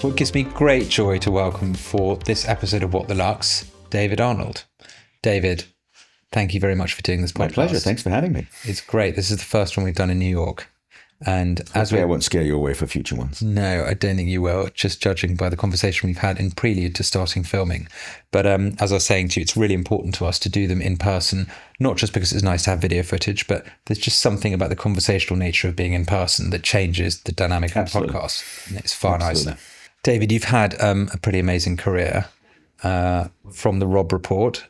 Well, it gives me great joy to welcome for this episode of What the Lux, David Arnold. David, thank you very much for doing this podcast. My pleasure. Thanks for having me. It's great. This is the first one we've done in New York. And Hopefully I won't scare you away for future ones. No, I don't think you will, just judging by the conversation we've had in prelude to starting filming. But as I was saying to you, it's really important to us to do them in person, not just because it's nice to have video footage, but there's just something about the conversational nature of being in person that changes the dynamic of the podcast. And it's far nicer. David, you've had a pretty amazing career from the Robb Report,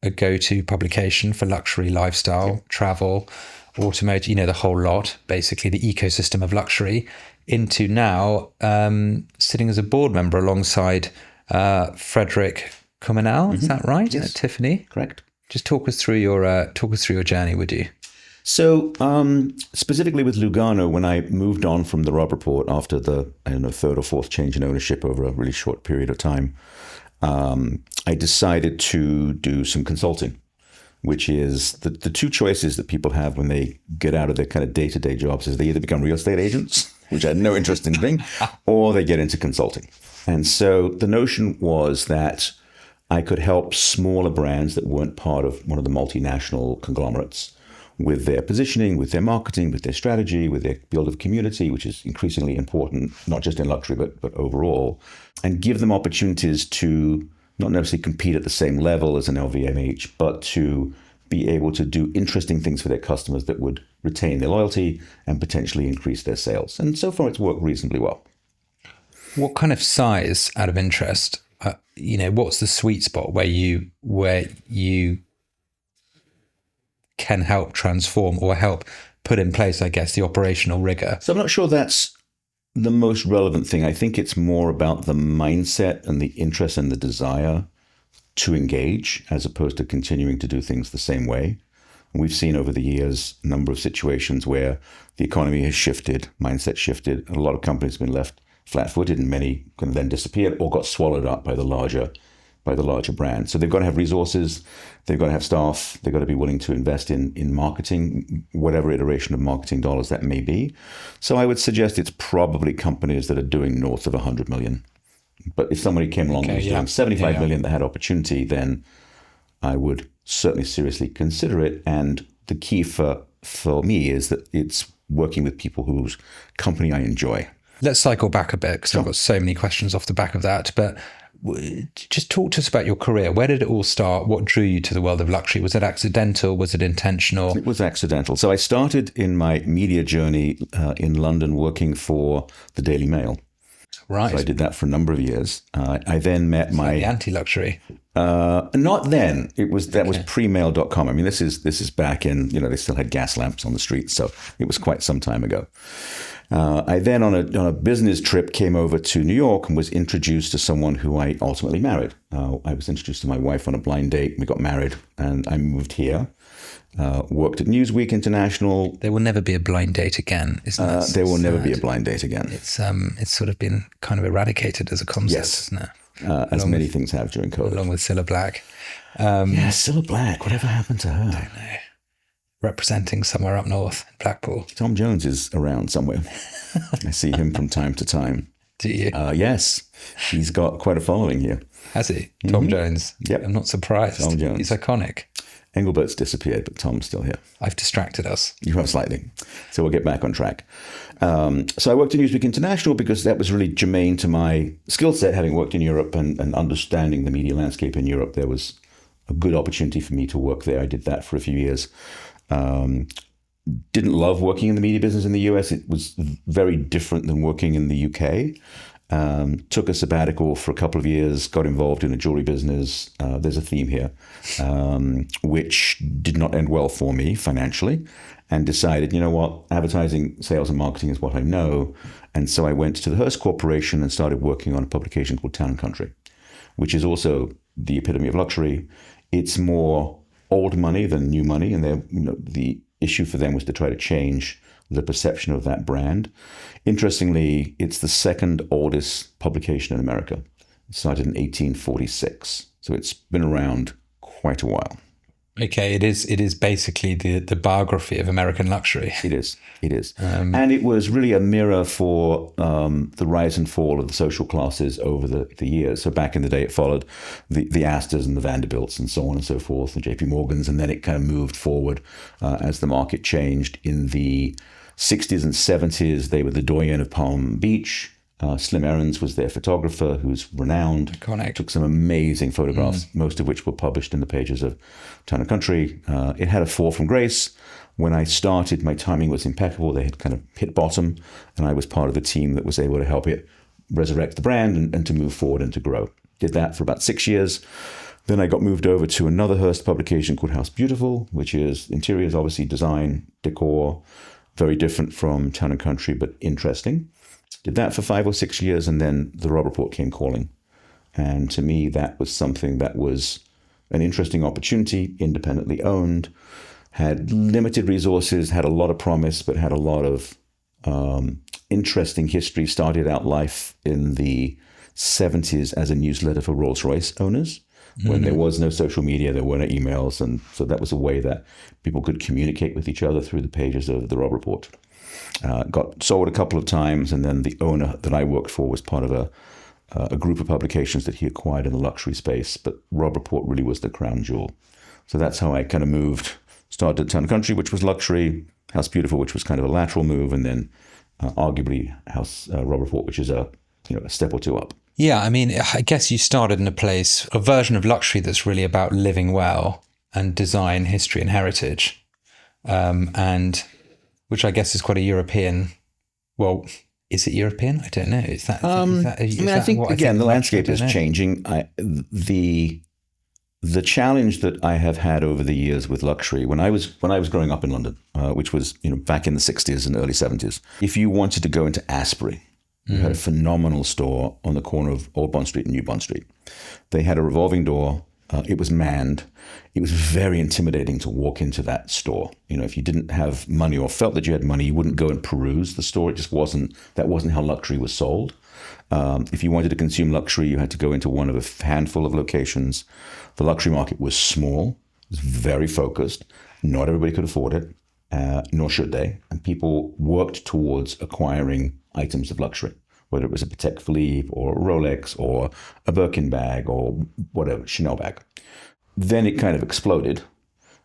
a go-to publication for luxury lifestyle, travel, automotive, the whole lot, basically the ecosystem of luxury, into now sitting as a board member alongside Frederick Cuminal. Is that right? Yes. Tiffany? Correct. Just talk us through your journey, would you? So specifically with Lugano, when I moved on from the Robb Report after the third or fourth change in ownership over a really short period of time, I decided to do some consulting, which is the two choices that people have when they get out of their kind of day-to-day jobs is they either become real estate agents, which I had no interest in being, or they get into consulting. And so the notion was that I could help smaller brands that weren't part of one of the multinational conglomerates with their positioning, with their marketing, with their strategy, with their build of community, which is increasingly important, not just in luxury, but overall, and give them opportunities to not necessarily compete at the same level as an LVMH, but to be able to do interesting things for their customers that would retain their loyalty and potentially increase their sales. And so far, it's worked reasonably well. What kind of size, out of interest, what's the sweet spot where you can help transform or help put in place, I guess, the operational rigor? So I'm not sure that's the most relevant thing. I think it's more about the mindset and the interest and the desire to engage as opposed to continuing to do things the same way. And we've seen over the years a number of situations where the economy has shifted, mindset shifted, and a lot of companies have been left flat-footed and many can then disappear or got swallowed up by the larger brand. So they've got to have resources, they've got to have staff, they've got to be willing to invest in marketing, whatever iteration of marketing dollars that may be. So I would suggest it's probably companies that are doing north of 100 million. But if somebody came along and was doing 75 million that had opportunity, then I would certainly seriously consider it. And the key for me is that it's working with people whose company I enjoy. Let's cycle back a bit because I've got so many questions off the back of that. But just talk to us about your career. Where did it all start? What drew you to the world of luxury? Was it accidental? Was it intentional? It was accidental. So I started in my media journey in London working for the Daily Mail. Right. So I did that for a number of years. I then met my... the anti-luxury. Not then. Was premail.com. I mean, this is back in, they still had gas lamps on the streets. So it was quite some time ago. I then, on a business trip, came over to New York and was introduced to someone who I ultimately married. I was introduced to my wife on a blind date. We got married, and I moved here. Worked at Newsweek International. There will never be a blind date again, isn't it? There will never be a blind date again. It's sort of been kind of eradicated as a concept, isn't it? As many things have during COVID. Along with Cilla Black. Cilla Black. Whatever happened to her? I don't know. Representing somewhere up north in Blackpool. Tom Jones is around somewhere. I see him from time to time. Do you? Yes. He's got quite a following here. Has he? Tom Jones? Yep. I'm not surprised. Tom Jones. He's iconic. Engelbert's disappeared, but Tom's still here. I've distracted us. You have slightly. So we'll get back on track. So I worked at Newsweek International because that was really germane to my skill set, having worked in Europe and understanding the media landscape in Europe. There was a good opportunity for me to work there. I did that for a few years. Didn't love working in the media business in the US. It was very different than working in the UK. Took a sabbatical for a couple of years, got involved in a jewelry business. There's a theme here, which did not end well for me financially, and decided, you know what, advertising, sales and marketing is what I know. And so I went to the Hearst Corporation and started working on a publication called Town & Country, which is also the epitome of luxury. It's more old money than new money. And the issue for them was to try to change the perception of that brand. Interestingly, it's the second oldest publication in America. It started in 1846. So it's been around quite a while. Okay, it is basically the biography of American luxury. It is. And it was really a mirror for the rise and fall of the social classes over the years. So back in the day, it followed the Astors and the Vanderbilts and so on and so forth, the JP Morgans, and then it kind of moved forward as the market changed. In the 60s and 70s, they were the doyen of Palm Beach. Slim Aarons was their photographer, who's renowned. Iconic. Took some amazing photographs, most of which were published in the pages of Town & Country. It had a fall from grace. When I started, my timing was impeccable. They had kind of hit bottom, and I was part of the team that was able to help it resurrect the brand and to move forward and to grow. Did that for about 6 years. Then I got moved over to another Hearst publication called House Beautiful, which is interiors, obviously design, decor, very different from Town & Country, but interesting. Did that for 5 or 6 years, and then the Robb Report came calling. And to me, that was something that was an interesting opportunity, independently owned, had limited resources, had a lot of promise, but had a lot of interesting history. Started out life in the 70s as a newsletter for Rolls-Royce owners. When there was no social media, there were no emails. And so that was a way that people could communicate with each other through the pages of the Robb Report. Got sold a couple of times, and then the owner that I worked for was part of a group of publications that he acquired in the luxury space. But Robb Report really was the crown jewel. So that's how I kind of moved. Started Town & Country, which was luxury, House Beautiful, which was kind of a lateral move, and then arguably Robb Report, which is a step or two up. Yeah, I mean, I guess you started in a version of luxury that's really about living well and design, history, and heritage, and which I guess is quite a European. Well, is it European? I don't know. Is that? I think again the landscape is changing. The challenge that I have had over the years with luxury, when I was growing up in London, which was back in the 60s and early 70s, if you wanted to go into Asprey, you had a phenomenal store on the corner of Old Bond Street and New Bond Street. They had a revolving door. It was manned. It was very intimidating to walk into that store. If you didn't have money or felt that you had money, you wouldn't go and peruse the store. It just wasn't how luxury was sold. If you wanted to consume luxury, you had to go into one of a handful of locations. The luxury market was small, it was very focused. Not everybody could afford it, nor should they. And people worked towards acquiring items of luxury, whether it was a Patek Philippe or a Rolex or a Birkin bag or whatever, Chanel bag. Then it kind of exploded,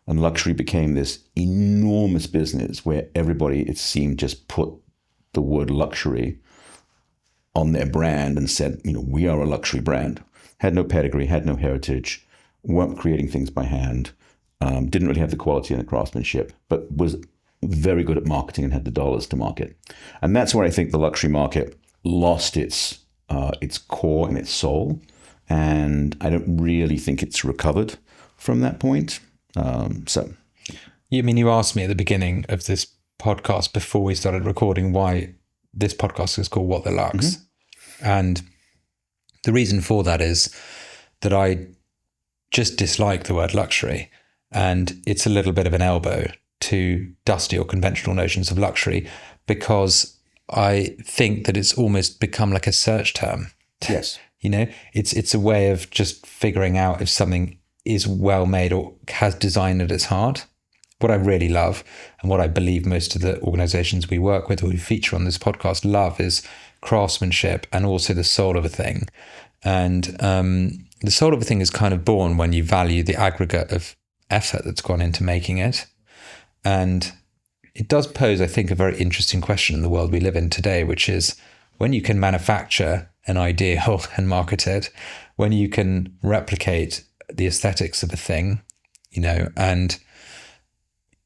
and luxury became this enormous business where everybody, it seemed, just put the word luxury on their brand and said, we are a luxury brand. Had no pedigree, had no heritage, weren't creating things by hand, didn't really have the quality and the craftsmanship, but was very good at marketing and had the dollars to market. And that's where I think the luxury market lost its core and its soul. And I don't really think it's recovered from that point. You asked me at the beginning of this podcast before we started recording why this podcast is called What the Lux. And the reason for that is that I just dislike the word luxury, and it's a little bit of an elbow to dusty or conventional notions of luxury, because I think that it's almost become like a search term. Yes. It's a way of just figuring out if something is well made or has design at its heart. What I really love, and what I believe most of the organizations we work with or who feature on this podcast love, is craftsmanship and also the soul of a thing. And the soul of a thing is kind of born when you value the aggregate of effort that's gone into making it. And it does pose, I think, a very interesting question in the world we live in today, which is when you can manufacture an ideal and market it, when you can replicate the aesthetics of a thing, and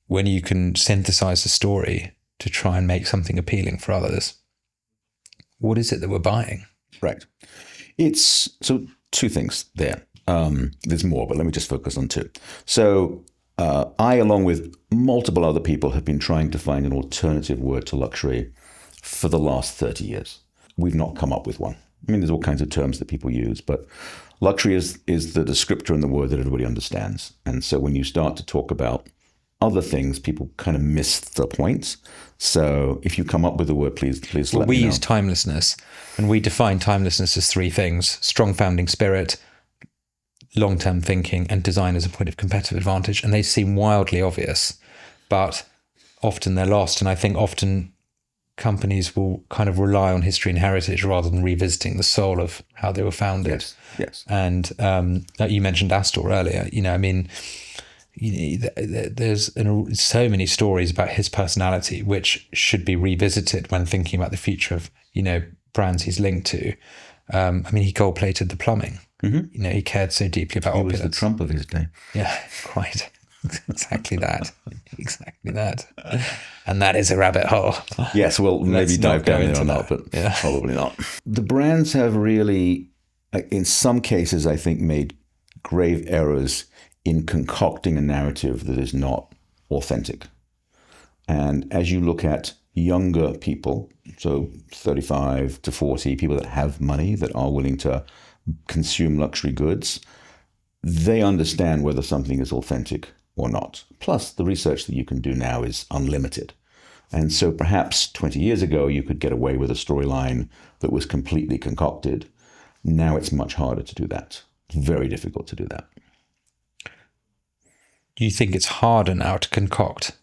when you can synthesize a story to try and make something appealing for others, what is it that we're buying? Right. It's so two things there. There's more, but let me just focus on two. So I, along with multiple other people, have been trying to find an alternative word to luxury for the last 30 years. We've not come up with one. There's all kinds of terms that people use, but luxury is the descriptor and the word that everybody understands. And so when you start to talk about other things, people kind of miss the point. So if you come up with a word, please let me know. We use timelessness, and we define timelessness as three things: strong founding spirit, long-term thinking and design as a point of competitive advantage, and they seem wildly obvious, but often they're lost. And I think often companies will kind of rely on history and heritage rather than revisiting the soul of how they were founded. Yes. And you mentioned Astor earlier. I mean, there's so many stories about his personality which should be revisited when thinking about the future of brands he's linked to. I mean, he gold-plated the plumbing. Mm-hmm. He cared so deeply about opulence. He was the Trump of his day. Yeah, quite. Exactly that. Exactly that. And that is a rabbit hole. Yes, well, maybe dive down there or not, but probably not. The brands have really, in some cases, I think, made grave errors in concocting a narrative that is not authentic. And as you look at younger people, so 35 to 40, people that have money, that are willing to consume luxury goods, they understand whether something is authentic or not. Plus, the research that you can do now is unlimited. And so perhaps 20 years ago, you could get away with a storyline that was completely concocted. Now it's much harder to do that. It's very difficult to do that. Do you think it's harder now to concoct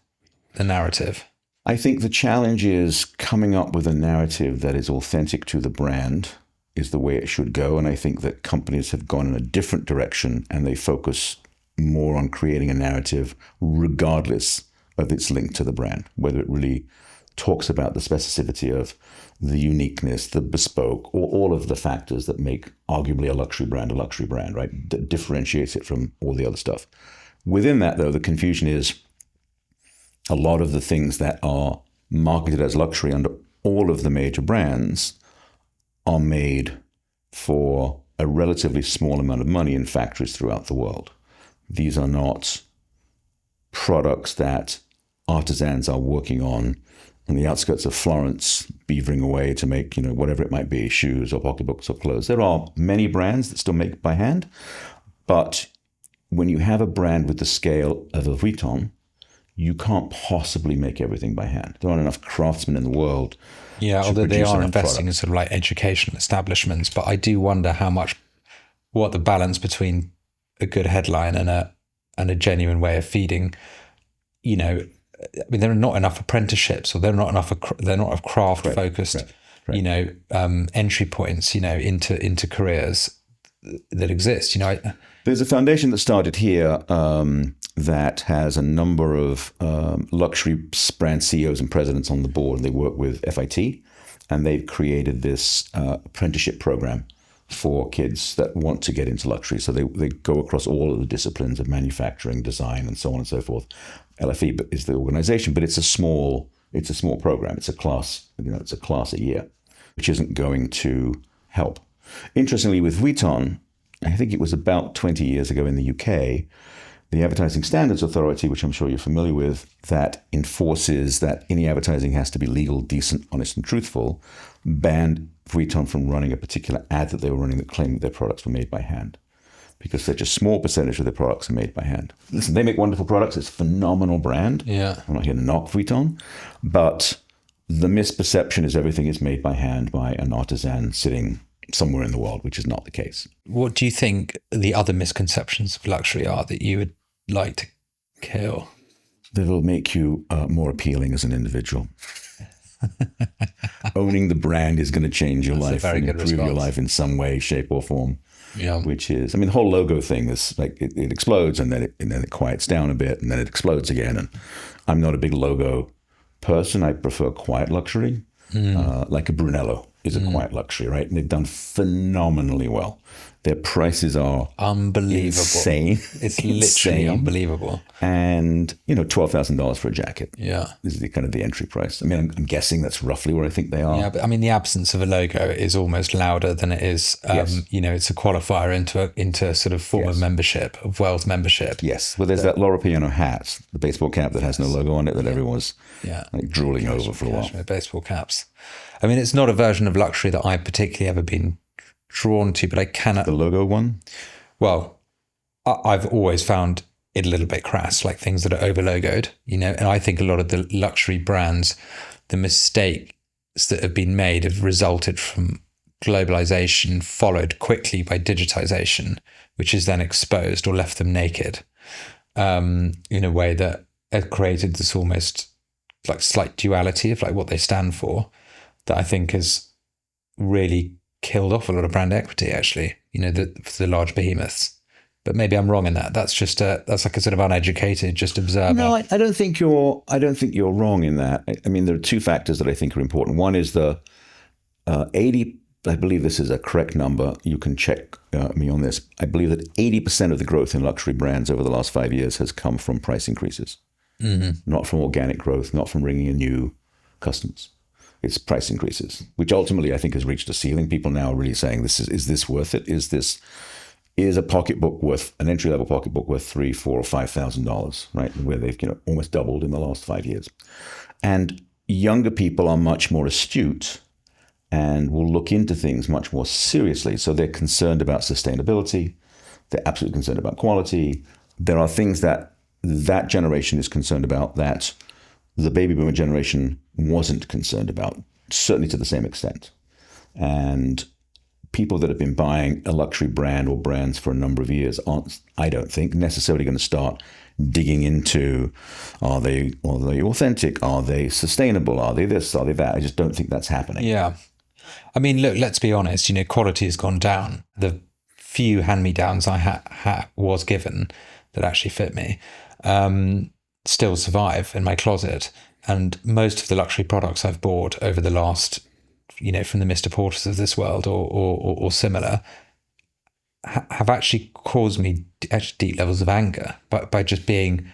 the narrative? I think the challenge is coming up with a narrative that is authentic to the brand is the way it should go. And I think that companies have gone in a different direction and they focus more on creating a narrative regardless of its link to the brand, whether it really talks about the specificity of the uniqueness, the bespoke, or all of the factors that make arguably a luxury brand, right? That differentiates it from all the other stuff. Within that, though, the confusion is a lot of the things that are marketed as luxury under all of the major brands are made for a relatively small amount of money in factories throughout the world. These are not products that artisans are working on the outskirts of Florence, beavering away to make, whatever it might be, shoes or pocketbooks or clothes. There are many brands that still make by hand, but when you have a brand with the scale of a Vuitton, you can't possibly make everything by hand. There aren't enough craftsmen in the world. Yeah, although they are investing in sort of like educational establishments, but I do wonder what the balance between a good headline and a genuine way of feeding, I mean, there are not enough apprenticeships, or they're not enough craft focused, entry points, into careers that exist. There's a foundation that started here that has a number of luxury brand CEOs and presidents on the board. They work with FIT, and they've created this apprenticeship program for kids that want to get into luxury. So they go across all of the disciplines of manufacturing, design, and so on and so forth. LFE is the organization, but it's a small program. It's a class, it's a class a year, which isn't going to help. Interestingly, with Vuitton, I think it was about 20 years ago in the UK, the Advertising Standards Authority, which I'm sure you're familiar with, that enforces that any advertising has to be legal, decent, honest, and truthful, banned Vuitton from running a particular ad that they were running that claimed that their products were made by hand, because such a small percentage of their products are made by hand. Listen, they make wonderful products. It's a phenomenal brand. Yeah. I'm not here to knock Vuitton, but the misperception is everything is made by hand by an artisan sitting somewhere in the world, which is not the case. What do you think the other misconceptions of luxury are that you would like to kill? That will make you more appealing as an individual. Owning the brand is going to change your life and improve your life in some way, shape, or form. Yeah. Which is, the whole logo thing is like it explodes and then it quiets down a bit and then it explodes again. And I'm not a big logo person. I prefer quiet luxury, like a Brunello is a quiet luxury, right? And they've done phenomenally well. Their prices are unbelievable, insane. It's literally unbelievable. And $12,000 for a jacket. Yeah, this is the entry price. I'm guessing that's roughly where I think they are. Yeah, but the absence of a logo is almost louder than it is. Yes. It's a qualifier into sort of form of membership, of wealth membership. Yes. Well, there's that Loro Piano hat, the baseball cap that has no logo on it, that everyone's drooling over for a while. Baseball caps. It's not a version of luxury that I've particularly ever been drawn to, but I cannot. The logo one? Well, I've always found it a little bit crass, like things that are over logoed, and I think a lot of the luxury brands, the mistakes that have been made have resulted from globalization followed quickly by digitization, which is then exposed or left them naked, in a way that it created this almost like slight duality of like what they stand for, that I think has really killed off a lot of brand equity, actually, for the large behemoths. But maybe I'm wrong in that. That's like a sort of uneducated, just observer. No, I don't think you're wrong in that. I mean, there are two factors that I think are important. One is the 80. I believe this is a correct number. You can check me on this. I believe that 80% of the growth in luxury brands over the last 5 years has come from price increases, not from organic growth, not from bringing in new customers. It's price increases, which ultimately I think has reached a ceiling. People now are really saying, is this worth it? Is a pocketbook worth, an entry-level pocketbook worth $3,000, $4,000, or $5,000, right? Where they've almost doubled in the last 5 years. And younger people are much more astute and will look into things much more seriously. So they're concerned about sustainability. They're absolutely concerned about quality. There are things that generation is concerned about that the baby boomer generation wasn't concerned about, certainly to the same extent. And people that have been buying a luxury brand or brands for a number of years aren't, I don't think, necessarily going to start digging into, are they authentic? Are they sustainable? Are they this? Are they that? I just don't think that's happening. Yeah. I mean, look, let's be honest, quality has gone down. The few hand-me-downs I was given that actually fit me still survive in my closet. And most of the luxury products I've bought over the last, from the Mr. Porters of this world or similar, have actually caused me deep levels of anger by just being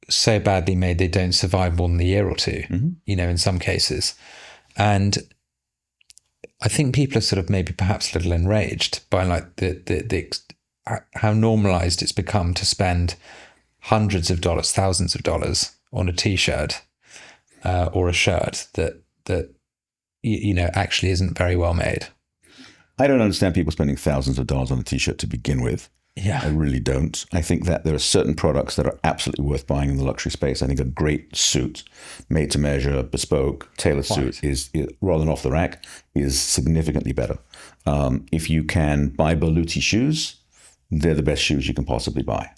so badly made they don't survive more than a year or two, in some cases. And I think people are sort of maybe perhaps a little enraged by like how normalized it's become to spend hundreds of dollars, thousands of dollars on a t-shirt or a shirt that actually isn't very well made. I don't understand people spending thousands of dollars on a t-shirt to begin with. Yeah. I really don't. I think that there are certain products that are absolutely worth buying in the luxury space. I think a great suit, made to measure, bespoke, tailored suit is rather than off the rack, is significantly better. If you can buy Berluti shoes, they're the best shoes you can possibly buy.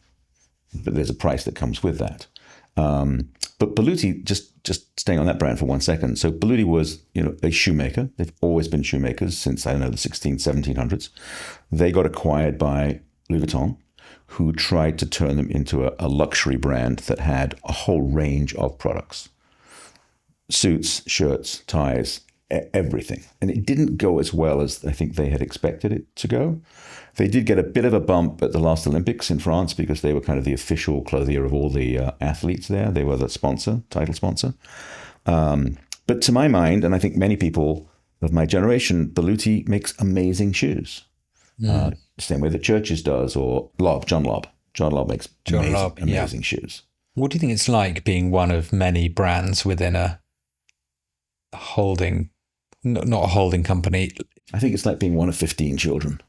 But there's a price that comes with that. But Berluti, just staying on that brand for 1 second. So Berluti was, a shoemaker. They've always been shoemakers since, the 1700s. They got acquired by Louis Vuitton, who tried to turn them into a luxury brand that had a whole range of products. Suits, shirts, ties, everything. And it didn't go as well as I think they had expected it to go. They did get a bit of a bump at the last Olympics in France because they were kind of the official clothier of all the athletes there. They were the title sponsor. But to my mind, and I think many people of my generation, Berluti makes amazing shoes. Same way that Churches does, or John Lobb. John Lobb makes amazing shoes. What do you think it's like being one of many brands within a holding, not a holding company? I think it's like being one of 15 children.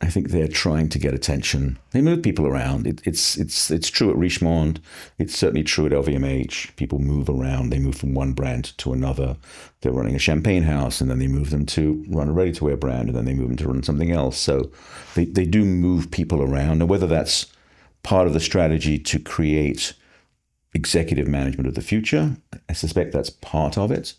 I think they're trying to get attention. They move people around. It's true at Richemont. It's certainly true at LVMH. People move around. They move from one brand to another. They're running a champagne house, and then they move them to run a ready-to-wear brand, and then they move them to run something else. So they do move people around. And whether that's part of the strategy to create executive management of the future, I suspect that's part of it.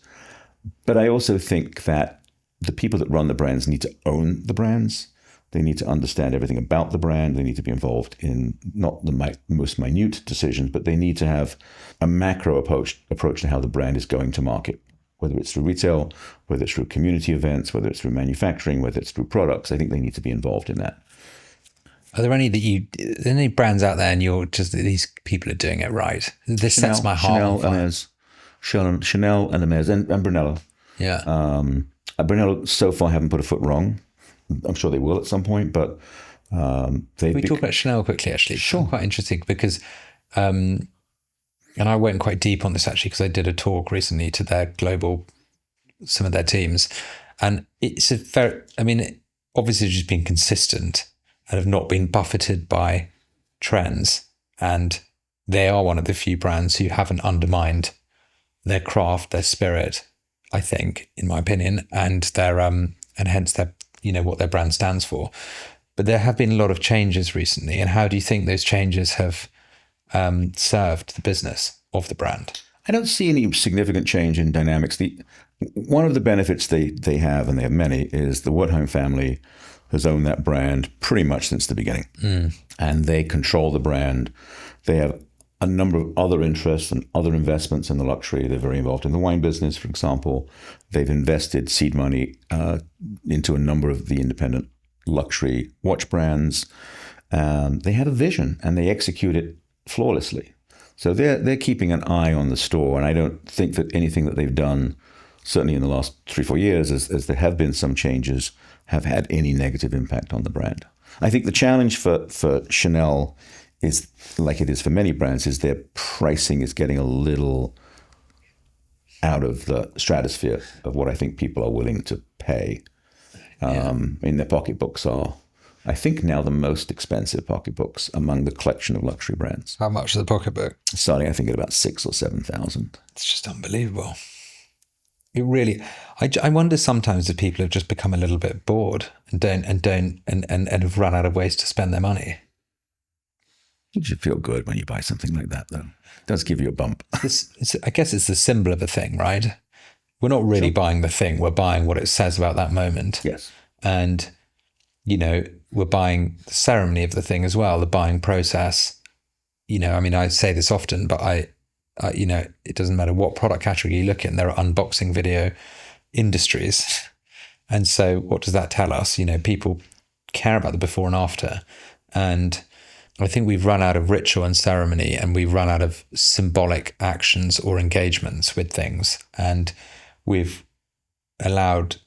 But I also think that the people that run the brands need to own the brands. They need to understand everything about the brand. They need to be involved in not the most minute decisions, but they need to have a macro approach to how the brand is going to market, whether it's through retail, whether it's through community events, whether it's through manufacturing, whether it's through products. I think they need to be involved in that. Are there any brands out there and you're just, these people are doing it right? This sets my heart on fire. Chanel and Hermes and Brunello. Yeah. Brunello so far haven't put a foot wrong. I'm sure they will at some point, but we talk about Chanel quickly, actually. Sure. It's quite interesting because, and I went quite deep on this actually because I did a talk recently to some of their teams, and it's obviously just been consistent and have not been buffeted by trends, and they are one of the few brands who haven't undermined their craft, their spirit, I think, in my opinion, and their and hence their, what their brand stands for. But there have been a lot of changes recently. And how do you think those changes have served the business of the brand? I don't see any significant change in dynamics. One of the benefits they have, and they have many, is the Wertheim family has owned that brand pretty much since the beginning. And they control the brand. They have a number of other interests and other investments in the luxury. They're very involved in the wine business, for example. They've invested seed money into a number of the independent luxury watch brands. They have a vision and they execute it flawlessly. So they're keeping an eye on the store. And I don't think that anything that they've done, certainly in the last 3-4 years, as there have been some changes, have had any negative impact on the brand. I think the challenge for Chanel is, like it is for many brands, is their pricing is getting a little out of the stratosphere of what I think people are willing to pay. Their pocketbooks are, I think, now the most expensive pocketbooks among the collection of luxury brands. How much is the pocketbook? Starting, I think, at about 6,000 or 7,000. It's just unbelievable. It really, I wonder sometimes if people have just become a little bit bored and have run out of ways to spend their money. You should feel good when you buy something like that, though. It does give you a bump. I guess it's the symbol of a thing, right? We're not really buying the thing. We're buying what it says about that moment. Yes. And, we're buying the ceremony of the thing as well, the buying process. I say this often, but it doesn't matter what product category you look in, there are unboxing video industries. And so what does that tell us? People care about the before and after. And I think we've run out of ritual and ceremony, and we've run out of symbolic actions or engagements with things. And we've allowed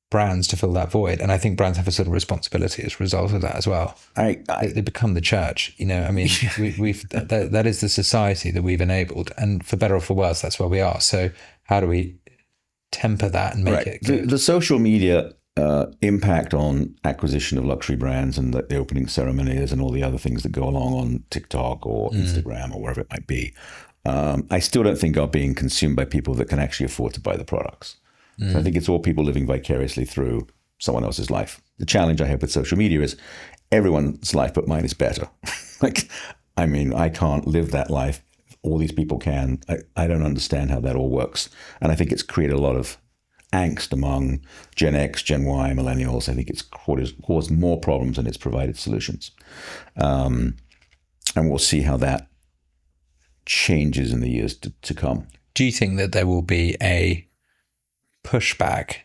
brands to fill that void. And I think brands have a sort of responsibility as a result of that as well. They become the church, that is the society that we've enabled. And for better or for worse, that's where we are. So how do we temper that and make it good? The social media impact on acquisition of luxury brands and the opening ceremonies and all the other things that go along on TikTok or Instagram or wherever it might be, I still don't think are being consumed by people that can actually afford to buy the products. So I think it's all people living vicariously through someone else's life. The challenge I have with social media is everyone's life but mine is better. I can't live that life. All these people can. I don't understand how that all works. And I think it's created a lot of angst among Gen X, Gen Y, millennials. I think it's caused more problems than it's provided solutions. And we'll see how that changes in the years to come. Do you think that there will be a pushback?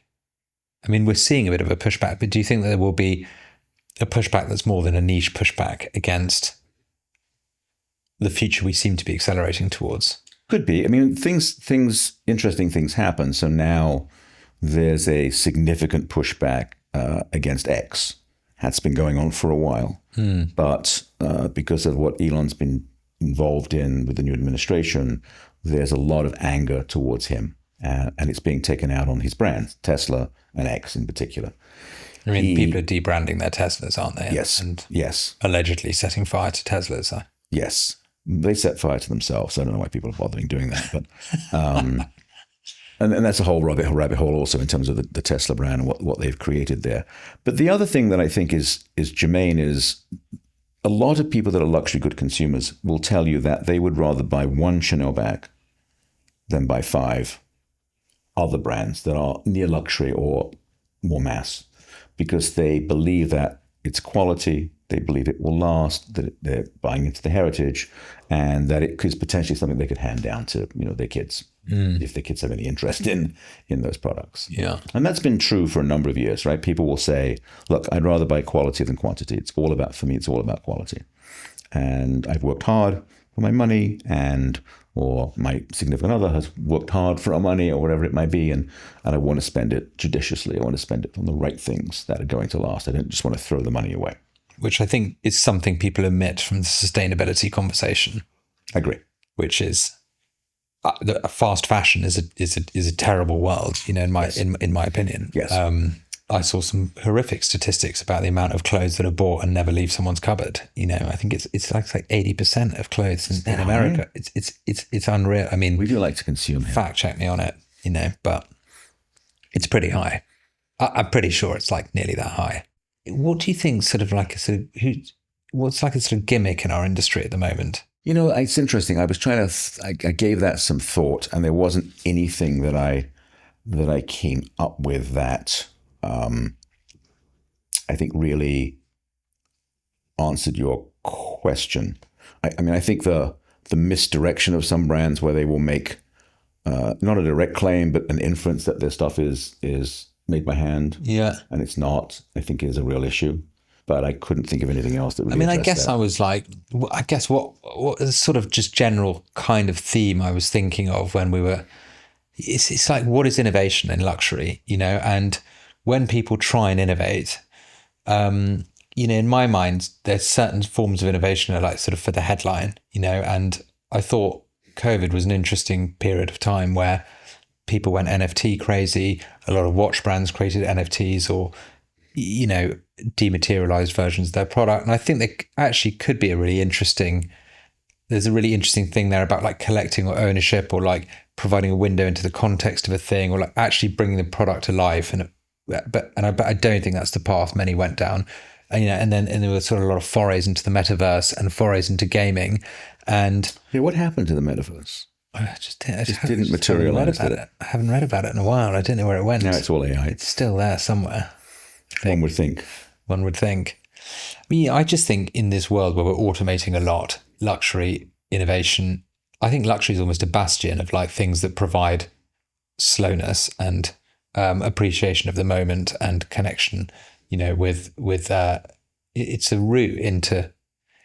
We're seeing a bit of a pushback, but do you think that there will be a pushback that's more than a niche pushback against the future we seem to be accelerating towards? Could be. Interesting things happen. So now there's a significant pushback against X. That's been going on for a while. But because of what Elon's been involved in with the new administration, there's a lot of anger towards him. And it's being taken out on his brands, Tesla and X in particular. People are debranding their Teslas, aren't they? Yes. And allegedly setting fire to Teslas. Yes. They set fire to themselves. I don't know why people are bothering doing that. But and that's a whole rabbit hole also in terms of the Tesla brand and what they've created there. But the other thing that I think is germane is a lot of people that are luxury good consumers will tell you that they would rather buy one Chanel bag than buy 5 other brands that are near luxury or more mass, because they believe that it's quality, they believe it will last, that they're buying into the heritage, and that it is potentially something they could hand down to their kids if their kids have any interest in those products. Yeah, and that's been true for a number of years, right? People will say, "Look, I'd rather buy quality than quantity. It's all about quality, and I've worked hard for my money, or my significant other has worked hard for our money or whatever it might be. And I want to spend it judiciously. I want to spend it on the right things that are going to last. I don't just want to throw the money away." Which I think is something people omit from the sustainability conversation. I agree. Which is fast fashion is a terrible world, in my opinion. Yes. I saw some horrific statistics about the amount of clothes that are bought and never leave someone's cupboard. I think it's like 80% of clothes in America. It's unreal. We do like to consume. Fact check me on it, but it's pretty high. I'm pretty sure it's like nearly that high. What do you think what's like a sort of gimmick in our industry at the moment? It's interesting. I was trying to, I gave that some thought, and there wasn't anything that I came up with that I think really answered your question. I mean, I think the misdirection of some brands where they will make not a direct claim, but an inference that their stuff is made by hand, and it's not, I think is a real issue. But I couldn't think of anything else that really. I mean, I guess that. I was like, I guess what sort of just general kind of theme I was thinking of when we were. It's like, what is innovation in luxury, And when people try and innovate, in my mind, there's certain forms of innovation are like sort of for the headline, And I thought COVID was an interesting period of time where people went NFT crazy. A lot of watch brands created NFTs or, dematerialized versions of their product. And I think there actually could be there's a really interesting thing there about like collecting or ownership or like providing a window into the context of a thing or like actually bringing the product to life. But I don't think that's the path many went down. And then there were sort of a lot of forays into the metaverse and forays into gaming. And what happened to the metaverse? I just didn't materialize. I haven't read about it in a while. I don't know where it went. Now it's all AI. It's still there somewhere. One would think. One would think. I just think in this world where we're automating a lot, luxury, innovation, I think luxury is almost a bastion of like things that provide slowness and appreciation of the moment and connection, with it's a route into,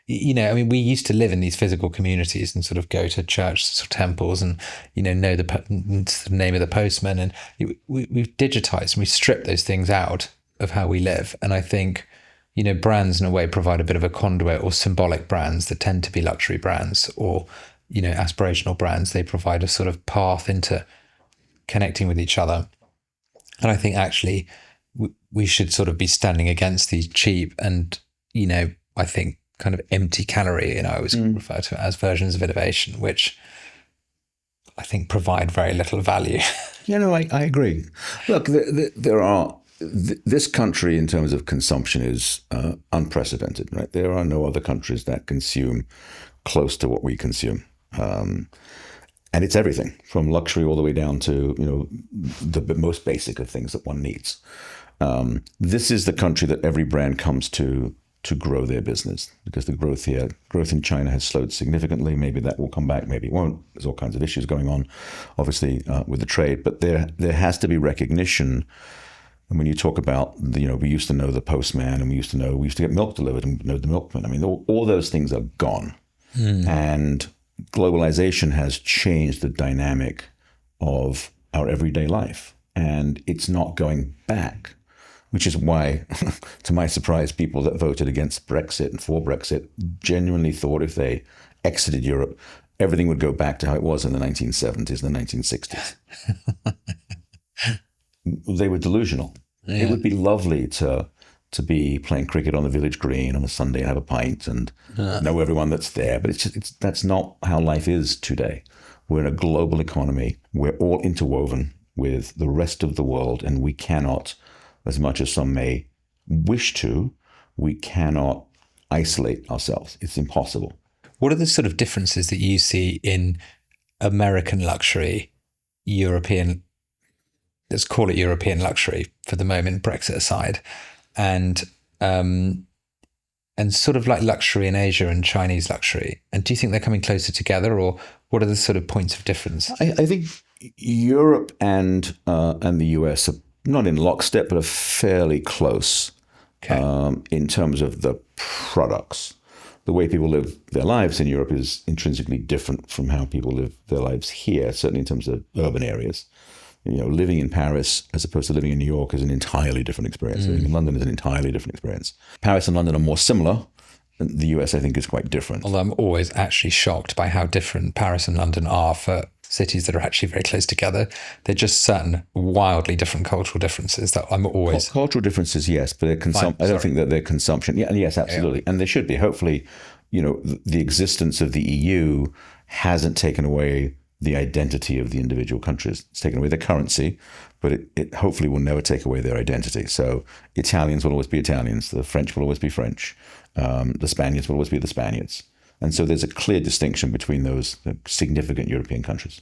we used to live in these physical communities and sort of go to churches or temples and, know the name of the postman. And we've digitized and we've stripped those things out of how we live. And I think, brands in a way provide a bit of a conduit, or symbolic brands that tend to be luxury brands or, aspirational brands. They provide a sort of path into connecting with each other. And I think actually we should sort of be standing against these cheap and, I think kind of empty calorie, I always refer to it as versions of innovation, which I think provide very little value. I agree. Look, this country in terms of consumption is unprecedented, right? There are no other countries that consume close to what we consume. And it's everything from luxury all the way down to, the most basic of things that one needs. This is the country that every brand comes to grow their business, because the growth in China has slowed significantly. Maybe that will come back, maybe it won't. There's all kinds of issues going on, obviously, with the trade. But there has to be recognition. And when you talk about, we used to know the postman, and we used to get milk delivered and know the milkman. I mean, all those things are gone. And globalization has changed the dynamic of our everyday life, and it's not going back, which is why, to my surprise, people that voted against Brexit and for Brexit genuinely thought if they exited Europe, everything would go back to how it was in the 1970s and the 1960s. They were delusional. Yeah. It would be lovely to be playing cricket on the village green on a Sunday and have a pint and know everyone that's there. But that's not how life is today. We're in a global economy. We're all interwoven with the rest of the world, and we cannot, as much as some may wish to, we cannot isolate ourselves. It's impossible. What are the sort of differences that you see in American luxury, European, let's call it European luxury for the moment, Brexit aside, and sort of like luxury in Asia and Chinese luxury? And do you think they're coming closer together, or what are the sort of points of difference? I think Europe and the US are not in lockstep, but are fairly close. Okay. In terms of the products. The way people live their lives in Europe is intrinsically different from how people live their lives here, certainly in terms of urban areas. Living in Paris as opposed to living in New York is an entirely different experience. Living in London is an entirely different experience. Paris and London are more similar. The US, I think, is quite different. Although I'm always actually shocked by how different Paris and London are for cities that are actually very close together. They're just certain wildly different cultural differences that I'm always... Cultural differences, yes, but I don't think that their consumption... Yeah, yes, absolutely. Yeah. And they should be. Hopefully, the existence of the EU hasn't taken away the identity of the individual countries. It's taken away their currency, but it hopefully will never take away their identity. So Italians will always be Italians. The French will always be French. The Spaniards will always be the Spaniards. And so there's a clear distinction between those significant European countries.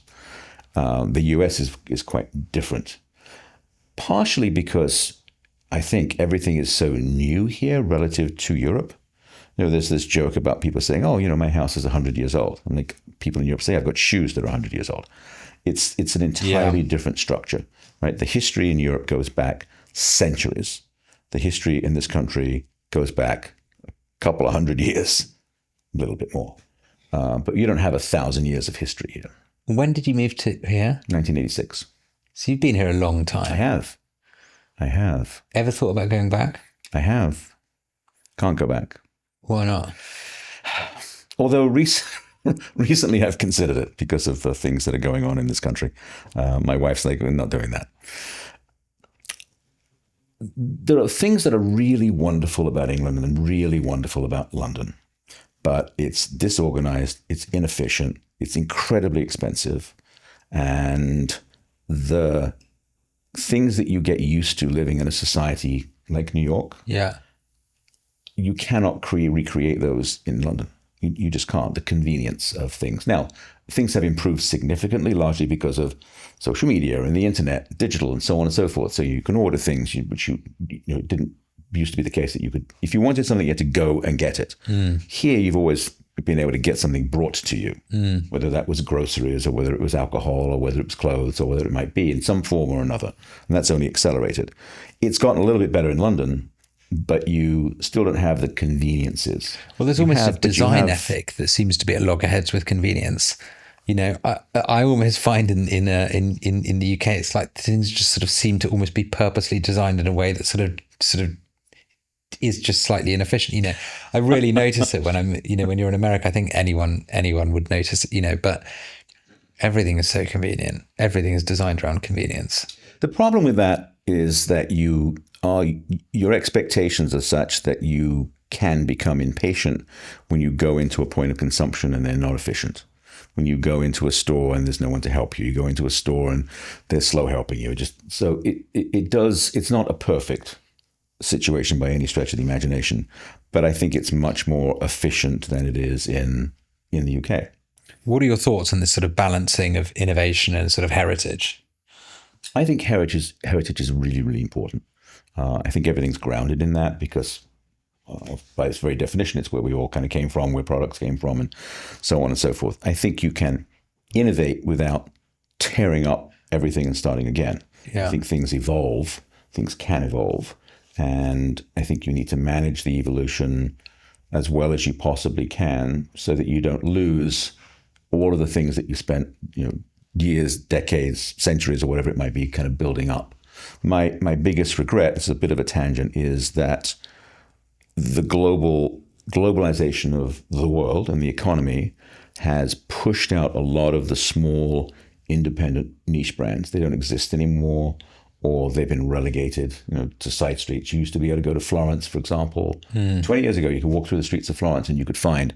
The US is quite different, partially because I think everything is so new here relative to Europe. There's this joke about people saying, oh, my house is 100 years old. And like people in Europe say, I've got shoes that are 100 years old. It's an entirely different structure, right? The history in Europe goes back centuries. The history in this country goes back a couple of hundred years, a little bit more. But you don't have 1,000 years of history here. When did you move to here? 1986. So you've been here a long time. I have. Ever thought about going back? I have. Can't go back. Why not? Although recently I've considered it because of the things that are going on in this country. My wife's like, we're not doing that. There are things that are really wonderful about England and really wonderful about London, but it's disorganized, it's inefficient, it's incredibly expensive, and the things that you get used to living in a society like New York, you cannot recreate those in London. You just can't. The convenience of things. Now, things have improved significantly, largely because of social media and the internet, digital, and so on and so forth. So you can order things which didn't used to be the case, that you could, if you wanted something, you had to go and get it. Here, you've always been able to get something brought to you, whether that was groceries or whether it was alcohol or whether it was clothes or whether it might be in some form or another. And that's only accelerated. It's gotten a little bit better in London, but you still don't have the conveniences. Well, there's almost a design ethic that seems to be at loggerheads with convenience. I almost find in the UK, it's like things just sort of seem to almost be purposely designed in a way that sort of is just slightly inefficient. I really notice it when when you're in America. I think anyone would notice it, but everything is so convenient. Everything is designed around convenience. The problem with that is that your expectations are such that you can become impatient when you go into a point of consumption and they're not efficient. When you go into a store and there's no one to help you, you go into a store and they're slow helping you. It's not a perfect situation by any stretch of the imagination, but I think it's much more efficient than it is in the UK. What are your thoughts on this sort of balancing of innovation and sort of heritage? I think heritage is really, really important. I think everything's grounded in that because by its very definition, it's where we all kind of came from, where products came from, and so on and so forth. I think you can innovate without tearing up everything and starting again. I think things evolve, things can evolve, and I think you need to manage the evolution as well as you possibly can so that you don't lose all of the things that you spent, years, decades, centuries, or whatever it might be, kind of building up. My biggest regret, this is a bit of a tangent, is that the globalization of the world and the economy has pushed out a lot of the small, independent niche brands. They don't exist anymore, or they've been relegated, to side streets. You used to be able to go to Florence, for example. 20 years ago, you could walk through the streets of Florence and you could find,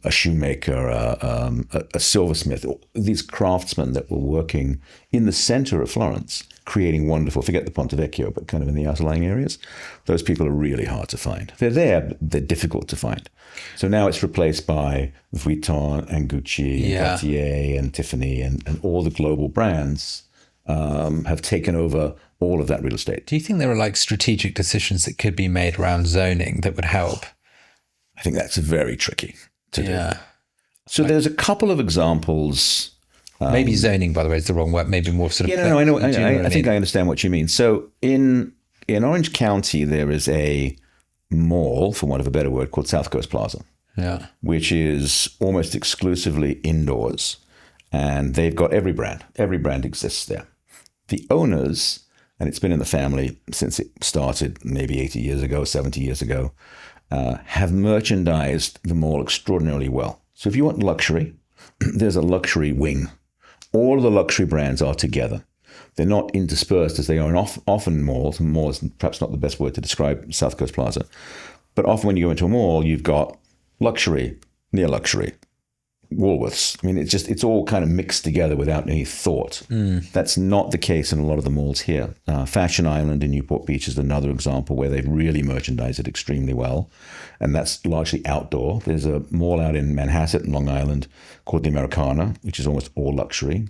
a shoemaker, a silversmith, these craftsmen that were working in the center of Florence, creating wonderful, forget the Ponte Vecchio, but kind of in the outlying areas. Those people are really hard to find. They're there, but they're difficult to find. So now it's replaced by Vuitton and Gucci and Cartier and Tiffany and all the global brands have taken over all of that real estate. Do you think there are strategic decisions that could be made around zoning that would help? I think that's very tricky to do. So there's a couple of examples. Maybe zoning, by the way, is the wrong word. Maybe more sort of. I know. I think I understand what you mean. So in Orange County, there is a mall, for want of a better word, called South Coast Plaza, which is almost exclusively indoors, and they've got every brand. Every brand exists there. The owners, and it's been in the family since it started maybe 80 years ago, 70 years ago, have merchandised the mall extraordinarily well. So if you want luxury, there's a luxury wing. All of the luxury brands are together. They're not interspersed as they are in often malls. Mall is perhaps not the best word to describe South Coast Plaza. But often when you go into a mall, you've got luxury, near luxury, Woolworths. I mean, it's all kind of mixed together without any thought. That's not the case in a lot of the malls here. Fashion Island in Newport Beach is another example where they've really merchandised it extrememely well, and that's largely outdoor. There's a mall out in Manhasset, Long Island, called the Americana, which is almost all luxury,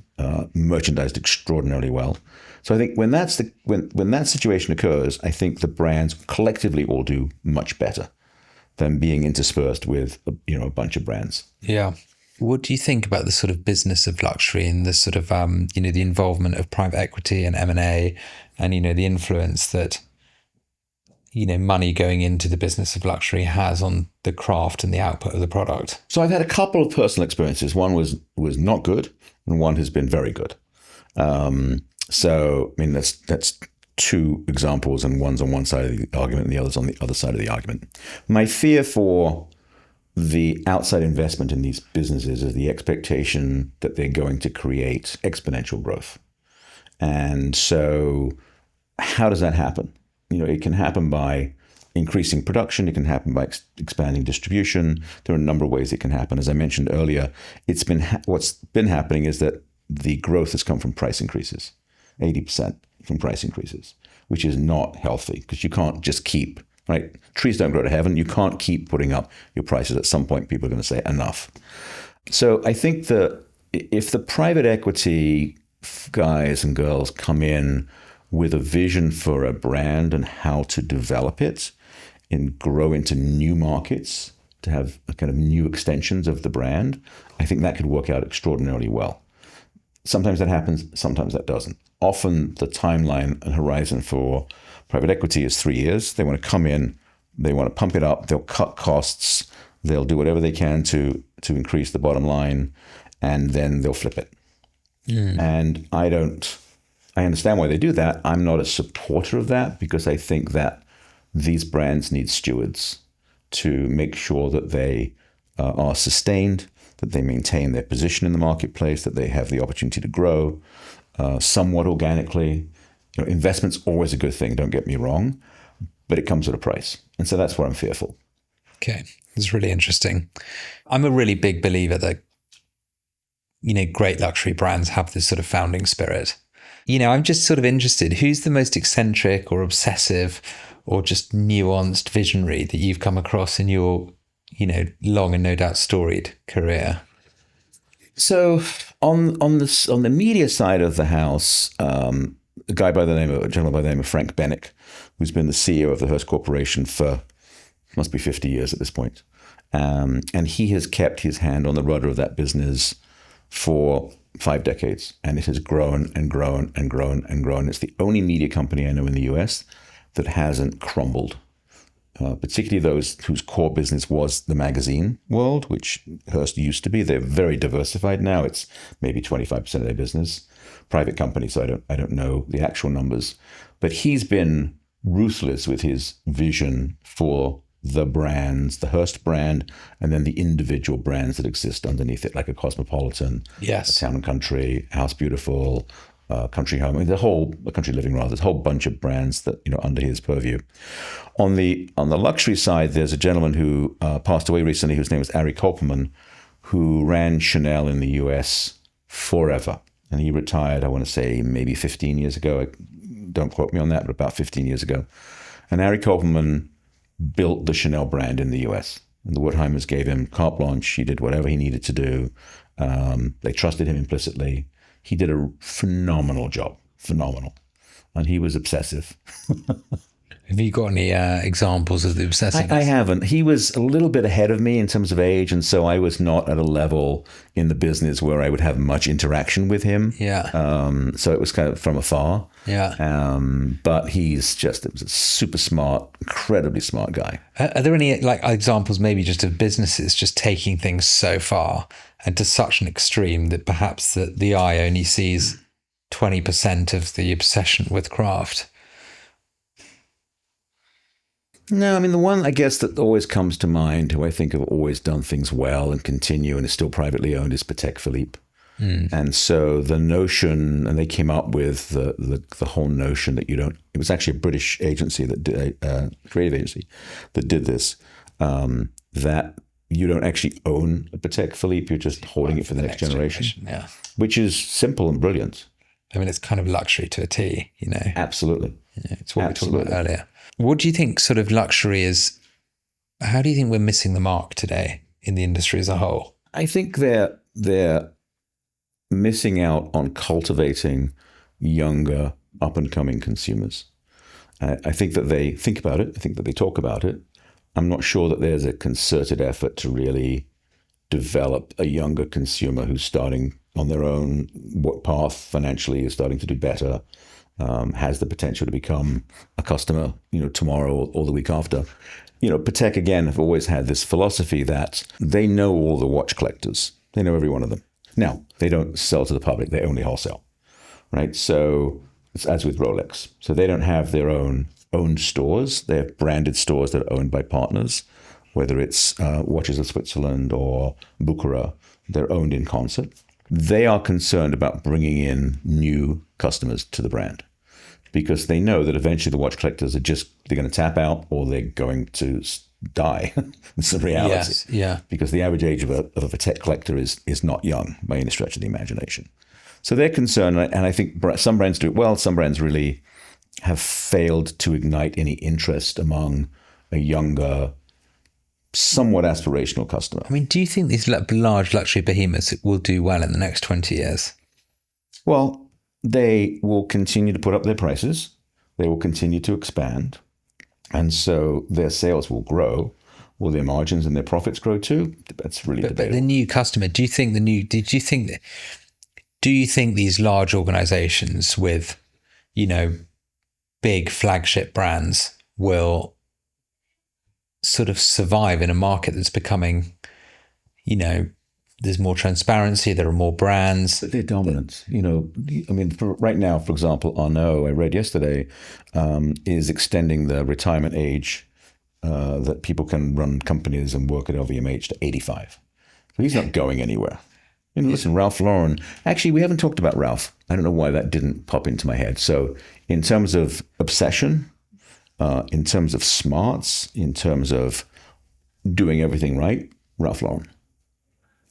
merchandised extraordinarily well. So I think when that situation occurs, I think the brands collectively all do much better than being interspersed with a bunch of brands. Yeah. What do you think about the sort of business of luxury and the sort of, the involvement of private equity and M&A and, the influence that, money going into the business of luxury has on the craft and the output of the product? So I've had a couple of personal experiences. One was not good and one has been very good. So, I mean, that's two examples, and one's on one side of the argument and the other's on the other side of the argument. My fear for the outside investment in these businesses is the expectation that they're going to create exponential growth. And so how does that happen? It can happen by increasing production. It can happen by expanding distribution. There are a number of ways it can happen. As I mentioned earlier, what's been happening is that the growth has come from price increases, 80% from price increases, which is not healthy because you can't just keep, right? Trees don't grow to heaven. You can't keep putting up your prices. At some point, people are going to say enough. So I think that if the private equity guys and girls come in with a vision for a brand and how to develop it and grow into new markets, to have a kind of new extensions of the brand, I think that could work out extraordinarily well. Sometimes that happens, sometimes that doesn't. Often the timeline and horizon for private equity is 3 years. They want to come in, they want to pump it up, they'll cut costs, they'll do whatever they can to increase the bottom line, and then they'll flip it. And I understand why they do that. I'm not a supporter of that because I think that these brands need stewards to make sure that they are sustained, that they maintain their position in the marketplace, that they have the opportunity to grow somewhat organically. Investment's always a good thing, don't get me wrong, but it comes at a price. And so that's where I'm fearful. Okay, that's really interesting. I'm a really big believer that, great luxury brands have this sort of founding spirit. I'm just sort of interested, who's the most eccentric or obsessive or just nuanced visionary that you've come across in your, long and no doubt storied career? So on the media side of the house, a gentleman by the name of Frank Bennick, who's been the CEO of the Hearst Corporation for must be 50 years at this point. And he has kept his hand on the rudder of that business for 5 decades, and it has grown and grown and grown and grown. It's the only media company I know in the US that hasn't crumbled, particularly those whose core business was the magazine world, which Hearst used to be. They're very diversified now. It's maybe 25% of their business. Private company, so I don't know the actual numbers. But he's been ruthless with his vision for the brands, the Hearst brand, and then the individual brands that exist underneath it, like a Cosmopolitan, yes, a Town and Country, House Beautiful, Country Home, a Country Living rather. There's a whole bunch of brands that under his purview. On the luxury side, there's a gentleman who passed away recently, whose name was Ari Kopelman, who ran Chanel in the US forever, and he retired. I want to say maybe 15 years ago. Don't quote me on that, but about 15 years ago. And Ari Kopelman built the Chanel brand in the US. And the Wertheimers gave him carte blanche. He did whatever he needed to do. They trusted him implicitly. He did a phenomenal job, phenomenal. And he was obsessive. Have you got any examples of the obsessiveness? I haven't. He was a little bit ahead of me in terms of age, and so I was not at a level in the business where I would have much interaction with him. Yeah. So it was kind of from afar. Yeah. But he's just a super smart, incredibly smart guy. Are there any examples maybe just of businesses just taking things so far and to such an extreme that perhaps the eye only sees 20% of the obsession with craft? No, I mean, the one, I guess, that always comes to mind, who I think have always done things well and continue and is still privately owned, is Patek Philippe. And so the notion, and they came up with the whole notion that it was actually a British agency that did, creative agency that did this, that you don't actually own a Patek Philippe, you're just holding it for the next generation, Yeah. which is simple and brilliant. I mean, it's kind of luxury to a T, you know. Absolutely. Yeah, it's what we talked about earlier. What do you think sort of luxury is? How do you think we're missing the mark today in the industry as a whole? I think they're missing out on cultivating younger, up-and-coming consumers. I think that they think about it. I think that they talk about it. I'm not sure that there's a concerted effort to really develop a younger consumer who's starting on their own path financially, is starting to do better, has the potential to become a customer, tomorrow or the week after. Patek, again, have always had this philosophy that they know all the watch collectors. They know every one of them. Now, they don't sell to the public. They only wholesale, right? So it's as with Rolex. So they don't have their own stores. They have branded stores that are owned by partners, whether it's Watches of Switzerland or Bucherer. They're owned in concert. They are concerned about bringing in new customers to the brand because they know that eventually the watch collectors they're going to tap out or they're going to die. It's the reality. Yes, yeah. Because the average age of a Patek collector is not young by any stretch of the imagination. So they're concerned, and I think some brands do it well. Some brands really have failed to ignite any interest among a younger, somewhat aspirational customer. I mean, do you think these large luxury behemoths will do well in the next 20 years? Well, they will continue to put up their prices. They will continue to expand. And so their sales will grow. Will their margins and their profits grow too? That's really debatable. But the new customer, do you think these large organizations with, big flagship brands will sort of survive in a market that's becoming, there's more transparency, there are more brands. But they're dominant. Right now, for example, Arnault, I read yesterday, is extending the retirement age that people can run companies and work at LVMH to 85. So he's not going anywhere. Listen, Ralph Lauren, actually, we haven't talked about Ralph. I don't know why that didn't pop into my head. So in terms of obsession, in terms of smarts, in terms of doing everything right, Ralph Lauren.